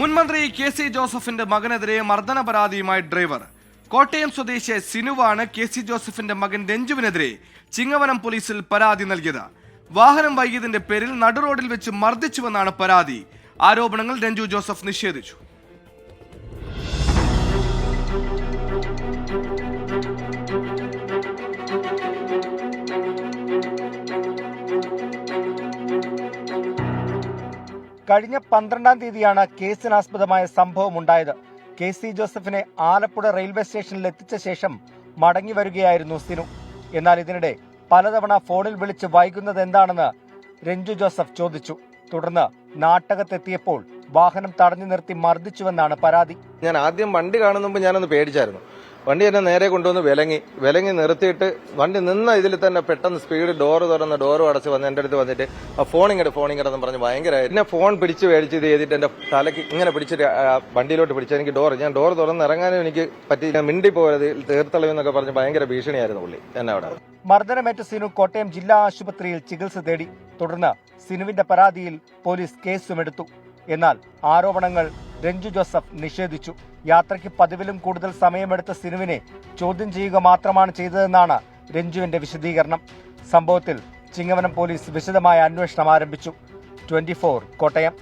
മുൻമന്ത്രി കെ.സി. ജോസഫിന്റെ മകനെതിരെ മർദ്ദന പരാതിയുമായി ഡ്രൈവർ. കോട്ടയം സ്വദേശി സിനുവാണ് കെ.സി. ജോസഫിന്റെ മകൻ രഞ്ജുവിനെതിരെ ചിങ്ങവനം പോലീസിൽ പരാതി നൽകിയത്. വാഹനം വൈകിയതിന്റെ പേരിൽ നടുറോഡിൽ വെച്ച് മർദ്ദിച്ചുവെന്നാണ് പരാതി. ആരോപണങ്ങൾ രഞ്ജു ജോസഫ് നിഷേധിച്ചു. കഴിഞ്ഞ 12-ാം തീയതിയാണ് കേസിനാസ്പദമായ സംഭവം ഉണ്ടായത്. കെ.സി. ജോസഫിനെ ആലപ്പുഴ റെയിൽവേ സ്റ്റേഷനിൽ എത്തിച്ച ശേഷം മടങ്ങി വരികയായിരുന്നു സിനു. എന്നാൽ ഇതിനിടെ പലതവണ ഫോണിൽ വിളിച്ച് വൈകുന്നത് എന്താണെന്ന് രഞ്ജു ജോസഫ് ചോദിച്ചു. തുടർന്ന് നാട്ടകത്തെത്തിയപ്പോൾ വാഹനം തടഞ്ഞു നിർത്തി മർദ്ദിച്ചുവെന്നാണ് പരാതി. ഞാൻ ആദ്യം വണ്ടി കാണുന്ന മുമ്പ് ഞാനൊന്ന് പേടിച്ചായിരുന്നു. വണ്ടി എന്നെ നേരെ കൊണ്ടുവന്ന് വിലങ്ങി നിർത്തിയിട്ട് വണ്ടി നിന്ന ഇതിൽ തന്നെ പെട്ടെന്ന് സ്പീഡ് ഡോറ് അടച്ച് വന്ന് എൻ്റെ അടുത്ത് വന്നിട്ട് ഫോണിങ്ങടെന്ന് പറഞ്ഞ് ഭയങ്കരമായിട്ട് എന്നെ ഫോൺ പിടിച്ച് മേടിച്ച് ഇത് ചെയ്തിട്ട് എൻ്റെ തലയ്ക്ക് ഇങ്ങനെ പിടിച്ചിട്ട് വണ്ടിയിലോട്ട് പിടിച്ച് എനിക്ക് ഞാൻ ഡോർ തുറന്ന് ഇറങ്ങാനും എനിക്ക് പറ്റി. ഞാൻ മിണ്ടി പോയത് തീർത്തളവെന്നൊക്കെ പറഞ്ഞ് ഭയങ്കര ഭീഷണിയായിരുന്നു പുള്ളി എന്നെ അവിടെ. മർദ്ദനമേറ്റ സിനു കോട്ടയം ജില്ലാ ആശുപത്രിയിൽ ചികിത്സ തേടി. തുടർന്ന് സിനുവിന്റെ പരാതിയിൽ പോലീസ് കേസുമെടുത്തു. എന്നാൽ ആരോപണങ്ങൾ രഞ്ജു ജോസഫ് നിഷേധിച്ചു. യാത്രയ്ക്ക് പതിവിലും കൂടുതൽ സമയമെടുത്ത സിനുവിനെ ചോദ്യം ചെയ്യുക മാത്രമാണ് ചെയ്തതെന്നാണ് രഞ്ജുവിന്റെ വിശദീകരണം. സംഭവത്തിൽ ചിങ്ങവനം പോലീസ് വിശദമായ അന്വേഷണം ആരംഭിച്ചു. 24 കോട്ടയം.